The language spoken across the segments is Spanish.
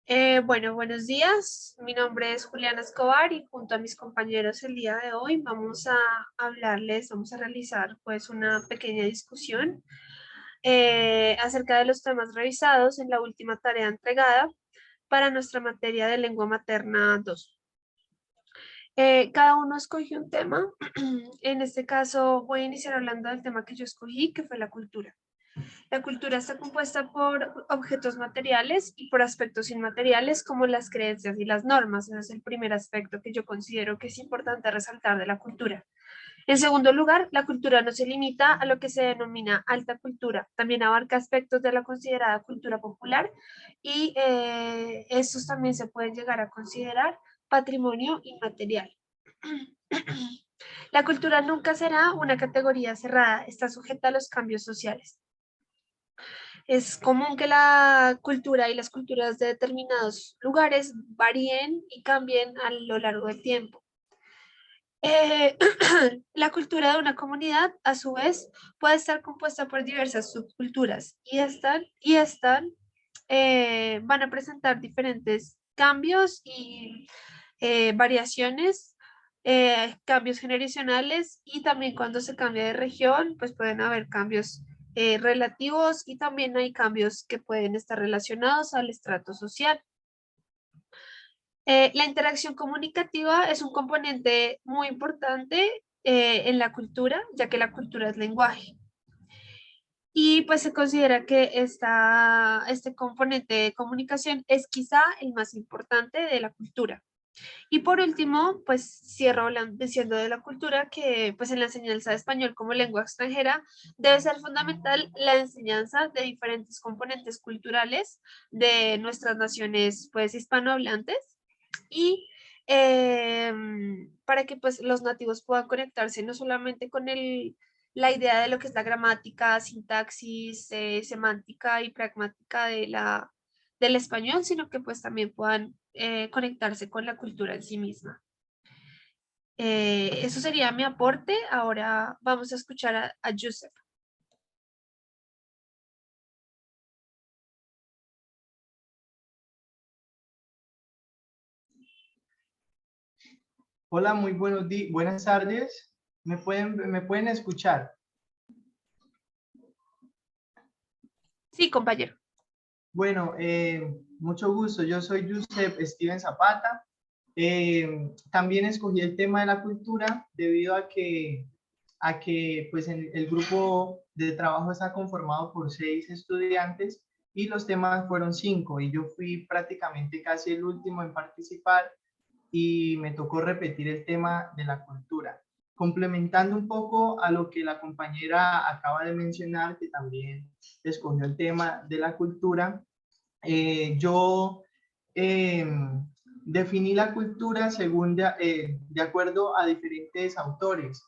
Bueno, buenos días. Mi nombre es Juliana Escobar y junto a mis compañeros el día de hoy vamos a realizar pues una pequeña discusión acerca de los temas revisados en la última tarea entregada para nuestra materia de lengua materna 2. Cada uno escogió un tema. En este caso voy a iniciar hablando del tema que yo escogí, que fue la cultura. La cultura está compuesta por objetos materiales y por aspectos inmateriales como las creencias y las normas. Ese es el primer aspecto que yo considero que es importante resaltar de la cultura. En segundo lugar, la cultura no se limita a lo que se denomina alta cultura, también abarca aspectos de la considerada cultura popular y estos también se pueden llegar a considerar patrimonio inmaterial. La cultura nunca será una categoría cerrada, está sujeta a los cambios sociales. Es común que la cultura y las culturas de determinados lugares varíen y cambien a lo largo del tiempo. Eh, la cultura de una comunidad, a su vez, puede estar compuesta por diversas subculturas y van a presentar diferentes cambios y variaciones, cambios generacionales y también cuando se cambia de región, pues pueden haber cambios relativos y también hay cambios que pueden estar relacionados al estrato social. La interacción comunicativa es un componente muy importante en la cultura, ya que la cultura es lenguaje. Y pues se considera que este componente de comunicación es quizá el más importante de la cultura. Y por último, pues cierro diciendo de la cultura que pues en la enseñanza de español como lengua extranjera debe ser fundamental la enseñanza de diferentes componentes culturales de nuestras naciones pues hispanohablantes y para que pues los nativos puedan conectarse no solamente con la idea de lo que es la gramática, sintaxis, semántica y pragmática del español, sino que pues también puedan conectarse con la cultura en sí misma. Eso sería mi aporte. Ahora vamos a escuchar a Joseph. Hola, muy buenas tardes. Me pueden escuchar? Sí, compañero. Bueno, mucho gusto. Yo soy Joseph Steven Zapata. También escogí el tema de la cultura debido a que pues, el grupo de trabajo está conformado por 6 estudiantes y los temas fueron 5 y yo fui prácticamente casi el último en participar y me tocó repetir el tema de la cultura. Complementando un poco a lo que la compañera acaba de mencionar, que también escogió el tema de la cultura, yo eh, definí la cultura según de acuerdo a diferentes autores.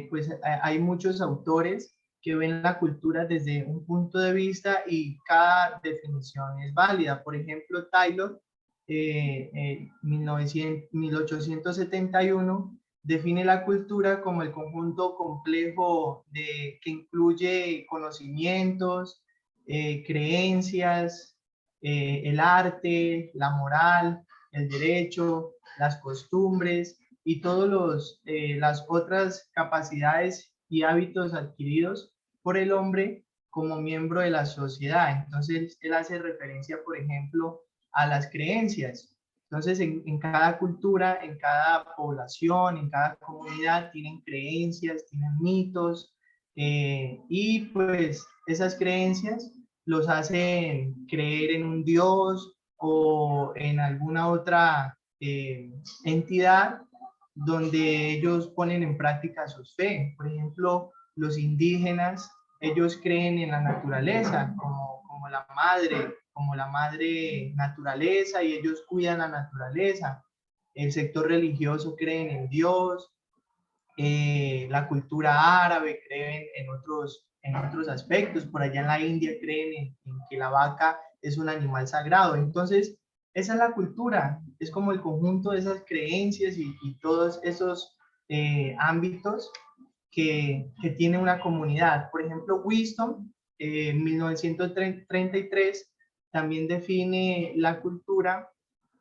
Pues hay muchos autores que ven la cultura desde un punto de vista y cada definición es válida. Por ejemplo, Taylor, 1871, define la cultura como el conjunto complejo que incluye conocimientos, creencias, el arte, la moral, el derecho, las costumbres y todas las otras capacidades y hábitos adquiridos por el hombre como miembro de la sociedad. Entonces, él hace referencia, por ejemplo, a las creencias. Entonces, en cada cultura, en cada población, en cada comunidad, tienen creencias, tienen mitos, y pues esas creencias los hacen creer en un dios o en alguna otra entidad donde ellos ponen en práctica sus fe. Por ejemplo, los indígenas, ellos creen en la naturaleza como la madre naturaleza y ellos cuidan la naturaleza. El sector religioso creen en Dios, la cultura árabe creen en otros aspectos, por allá en la India creen en que la vaca es un animal sagrado. Entonces, esa es la cultura, es como el conjunto de esas creencias y todos esos ámbitos que tiene una comunidad. Por ejemplo, Winston, en 1933, también define la cultura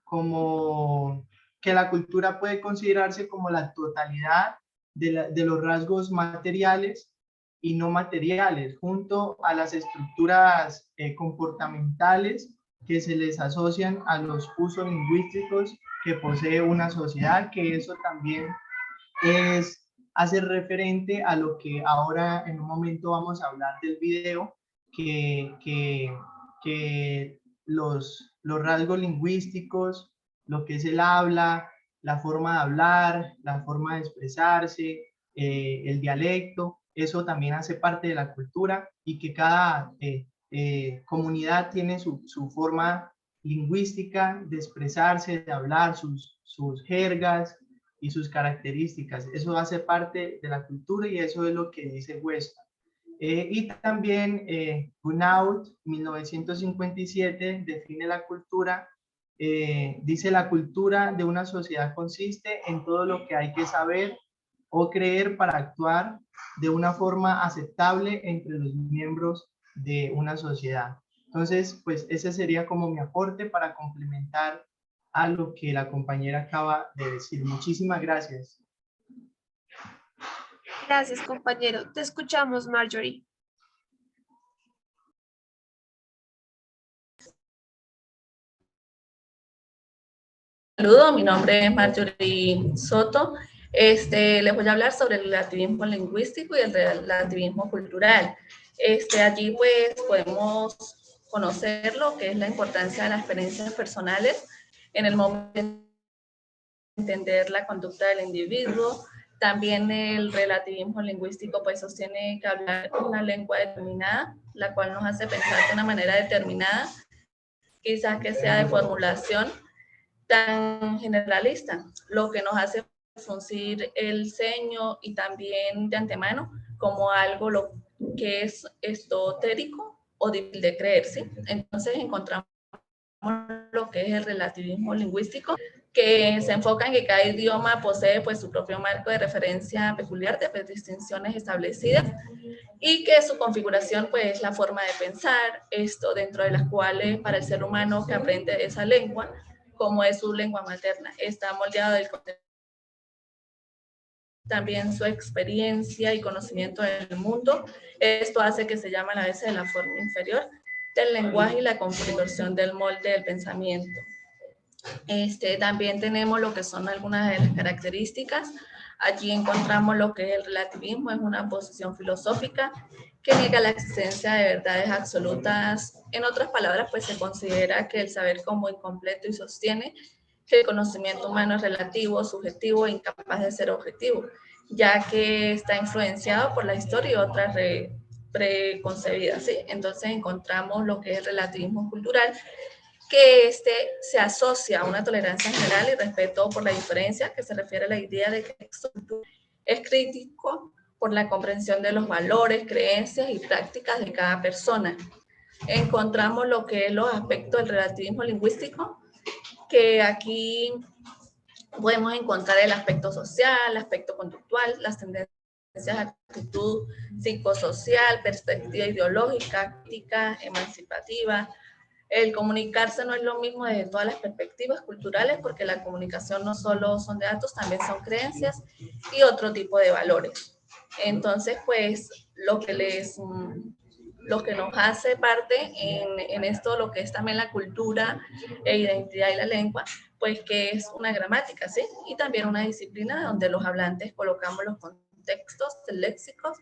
como que la cultura puede considerarse como la totalidad de los rasgos materiales y no materiales, junto a las estructuras comportamentales que se les asocian a los usos lingüísticos que posee una sociedad, que eso también hace referente a lo que ahora en un momento vamos a hablar del video, que los rasgos lingüísticos, lo que es el habla, la forma de hablar, la forma de expresarse, el dialecto, eso también hace parte de la cultura y que cada comunidad tiene su forma lingüística de expresarse, de hablar, sus jergas y sus características. Eso hace parte de la cultura y eso es lo que dice Weston. Y también Gunaut, 1957, define la cultura, dice la cultura de una sociedad consiste en todo lo que hay que saber o creer para actuar de una forma aceptable entre los miembros de una sociedad. Entonces, pues ese sería como mi aporte para complementar a lo que la compañera acaba de decir. Muchísimas gracias. Gracias, compañero. Te escuchamos, Marjorie. Saludos, mi nombre es Marjorie Soto. Les voy a hablar sobre el relativismo lingüístico y el relativismo cultural. Allí pues podemos conocer lo que es la importancia de las experiencias personales en el momento de entender la conducta del individuo. También el relativismo lingüístico pues sostiene que hablar una lengua determinada, la cual nos hace pensar de una manera determinada, quizás que sea de formulación tan generalista, lo que nos hace fruncir el ceño y también de antemano como algo lo que es esotérico o difícil de creer, ¿sí? Entonces encontramos lo que es el relativismo lingüístico, que se enfoca en que cada idioma posee pues su propio marco de referencia peculiar de distinciones establecidas y que su configuración pues es la forma de pensar, esto dentro de las cuales para el ser humano que aprende esa lengua, como es su lengua materna, está moldeado del contexto, también su experiencia y conocimiento del mundo. Esto hace que se llame a la vez de la forma inferior del lenguaje y la configuración del molde del pensamiento. También tenemos lo que son algunas de las características. Allí encontramos lo que es el relativismo, es una posición filosófica que niega la existencia de verdades absolutas. En otras palabras, pues se considera que el saber como incompleto y sostiene que el conocimiento humano es relativo, subjetivo e incapaz de ser objetivo, ya que está influenciado por la historia y otras preconcebidas, ¿sí? Entonces encontramos lo que es el relativismo cultural, que se asocia a una tolerancia general y respeto por la diferencia, que se refiere a la idea de que es crítico por la comprensión de los valores, creencias y prácticas de cada persona. Encontramos lo que es los aspectos del relativismo lingüístico, que aquí podemos encontrar el aspecto social, el aspecto conductual, las tendencias de actitud psicosocial, perspectiva ideológica, crítica, emancipativa. El comunicarse no es lo mismo desde todas las perspectivas culturales, porque la comunicación no solo son datos, también son creencias y otro tipo de valores. Entonces, pues, lo que nos hace parte en esto, lo que es también la cultura e identidad y la lengua, pues que es una gramática, ¿sí? Y también una disciplina donde los hablantes colocamos los contextos léxicos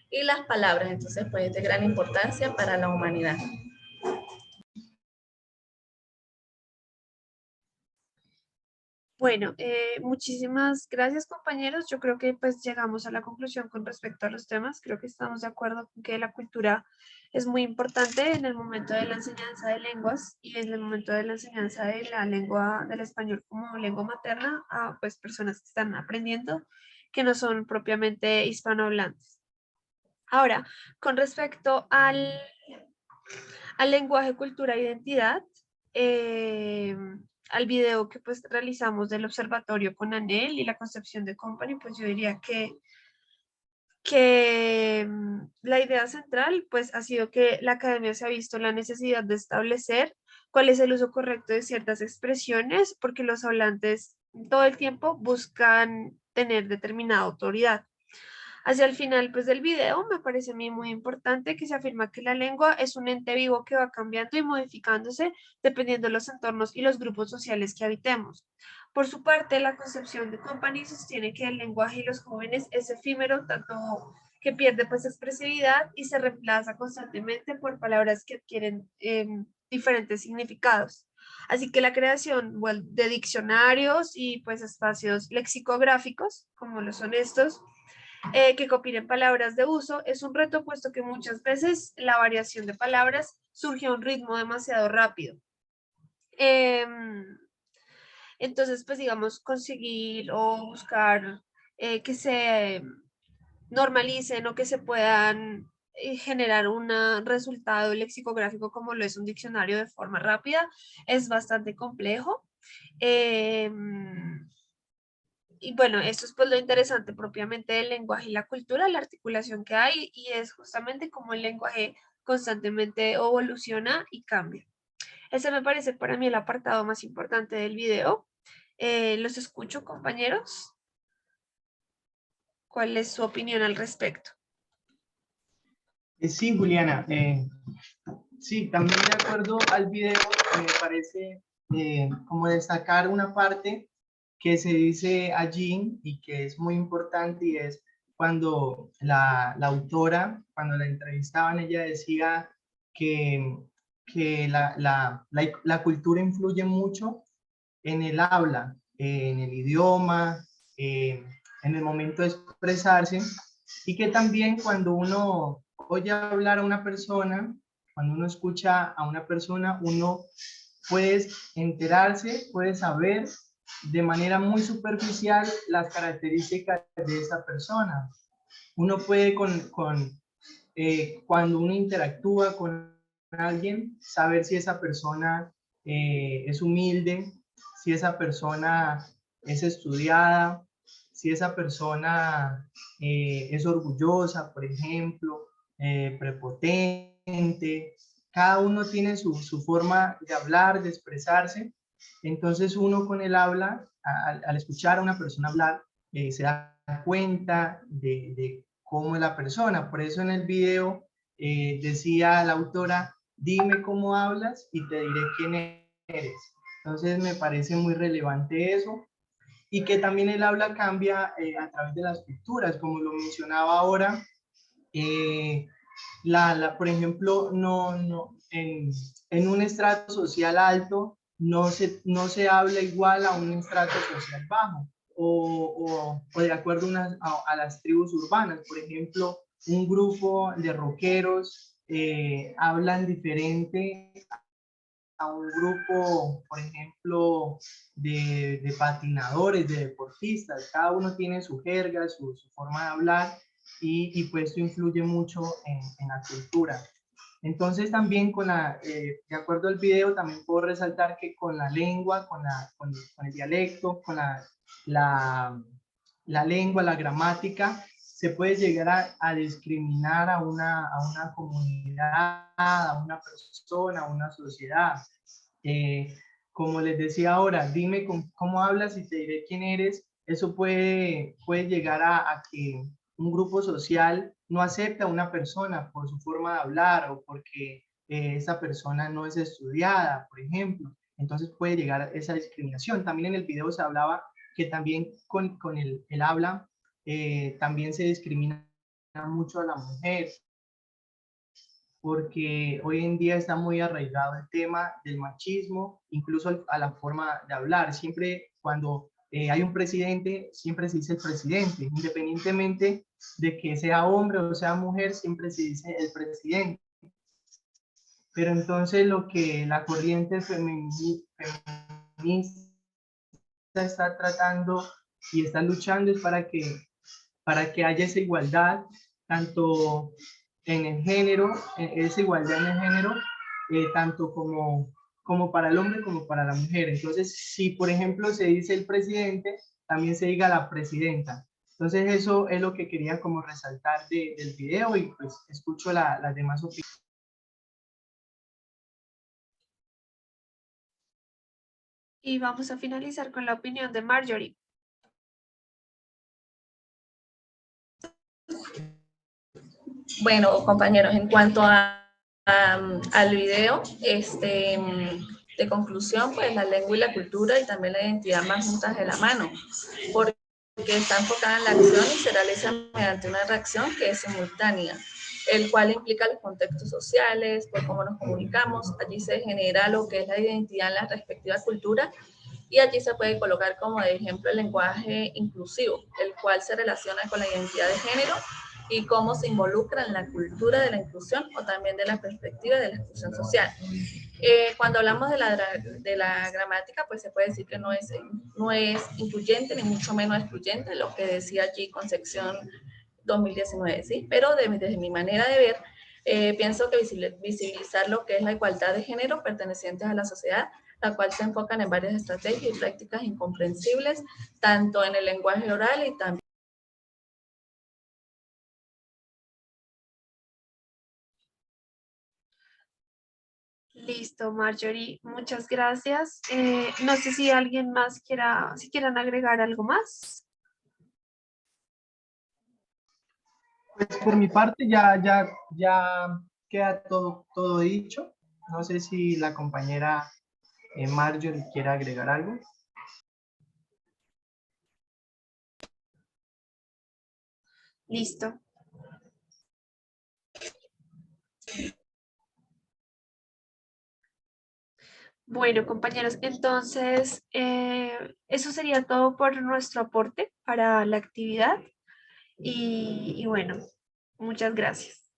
y las palabras. Entonces, pues es de gran importancia para la humanidad. Bueno, muchísimas gracias, compañeros. Yo creo que pues llegamos a la conclusión con respecto a los temas. Creo que estamos de acuerdo con que la cultura es muy importante en el momento de la enseñanza de lenguas y en el momento de la enseñanza de la lengua del español como lengua materna a pues personas que están aprendiendo que no son propiamente hispanohablantes. Ahora, con respecto al lenguaje, cultura e identidad, eh, al video que pues realizamos del observatorio con Anel y la concepción de Company, pues yo diría que que la idea central pues ha sido que la academia se ha visto la necesidad de establecer cuál es el uso correcto de ciertas expresiones, porque los hablantes todo el tiempo buscan tener determinada autoridad. Hacia el final pues del video me parece a mí muy importante que se afirma que la lengua es un ente vivo que va cambiando y modificándose dependiendo de los entornos y los grupos sociales que habitemos. Por su parte, la concepción de Company sostiene que el lenguaje de los jóvenes es efímero, tanto que pierde pues expresividad y se reemplaza constantemente por palabras que adquieren diferentes significados. Así que la creación de diccionarios y pues espacios lexicográficos, como lo son estos, que combinen palabras de uso es un reto, puesto que muchas veces la variación de palabras surge a un ritmo demasiado rápido. Entonces, pues digamos, conseguir o buscar que se normalicen o que se puedan generar un resultado lexicográfico como lo es un diccionario de forma rápida es bastante complejo. Y bueno, esto es pues lo interesante propiamente del lenguaje y la cultura, la articulación que hay, y es justamente como el lenguaje constantemente evoluciona y cambia. Ese me parece para mí el apartado más importante del video. Los escucho, compañeros. ¿Cuál es su opinión al respecto? Sí, Juliana, sí, también de acuerdo al video, me parece como destacar una parte que se dice allí y que es muy importante, y es cuando la autora, cuando la entrevistaban, ella decía que, que la cultura influye mucho en el habla, en el idioma, en el momento de expresarse, y que también cuando uno oye hablar a una persona, cuando uno escucha a una persona, uno puede enterarse, puede saber de manera muy superficial las características de esa persona. Uno puede cuando uno interactúa con alguien, saber si esa persona es humilde, si esa persona es estudiada, si esa persona es orgullosa, por ejemplo, prepotente. Cada uno tiene su forma de hablar, de expresarse. Entonces uno con el habla, al escuchar a una persona hablar, se da cuenta de cómo es la persona. Por eso en el video decía la autora: dime cómo hablas y te diré quién eres. Entonces me parece muy relevante eso, y que también el habla cambia a través de las culturas, como lo mencionaba ahora. Eh, por ejemplo, en un estrato social alto no se habla igual a un estrato social bajo, o de acuerdo a las tribus urbanas. Por ejemplo, un grupo de rockeros hablan diferente a un grupo, por ejemplo, de patinadores, de deportistas. Cada uno tiene su jerga, su forma de hablar, y pues esto influye mucho en la cultura. Entonces también de acuerdo al video, también puedo resaltar que con la lengua, con el dialecto, con la lengua, la gramática, se puede llegar a discriminar a una comunidad, a una persona, a una sociedad. Como les decía ahora, dime cómo hablas y te diré quién eres. Eso puede llegar a que un grupo social no acepta a una persona por su forma de hablar, o porque esa persona no es estudiada, por ejemplo. Entonces puede llegar a esa discriminación. También en el video se hablaba que también con el habla también se discrimina mucho a la mujer, porque hoy en día está muy arraigado el tema del machismo, incluso a la forma de hablar. Siempre cuando hay un presidente, siempre se dice el presidente, independientemente de que sea hombre o sea mujer, siempre se dice el presidente. Pero entonces lo que la corriente feminista está tratando y está luchando es para que haya esa igualdad, tanto en el género, esa igualdad en el género, tanto como para el hombre como para la mujer. Entonces, si por ejemplo se dice el presidente, también se diga la presidenta. Entonces eso es lo que quería como resaltar del video y pues escucho las demás opiniones. Y vamos a finalizar con la opinión de Marjorie. Bueno, compañeros, en cuanto al video, de conclusión, pues la lengua y la cultura y también la identidad más juntas de la mano, porque está enfocada en la acción y se realiza mediante una reacción que es simultánea, el cual implica los contextos sociales, por cómo nos comunicamos. Allí se genera lo que es la identidad en la respectiva cultura y allí se puede colocar como de ejemplo el lenguaje inclusivo, el cual se relaciona con la identidad de género y cómo se involucra en la cultura de la inclusión o también de la perspectiva de la exclusión social. Cuando hablamos de la gramática, pues se puede decir que no es incluyente ni mucho menos excluyente, lo que decía allí Concepción 2019, ¿sí? Pero desde mi manera de ver, pienso que visibilizar lo que es la igualdad de género pertenecientes a la sociedad, la cual se enfocan en varias estrategias y prácticas incomprensibles, tanto en el lenguaje oral y también. Listo, Marjorie, muchas gracias. No sé si alguien más quieran agregar algo más. Pues por mi parte ya queda todo dicho. No sé si la compañera Marjorie quiere agregar algo. Listo. Bueno, compañeros, entonces eso sería todo por nuestro aporte para la actividad y bueno, muchas gracias.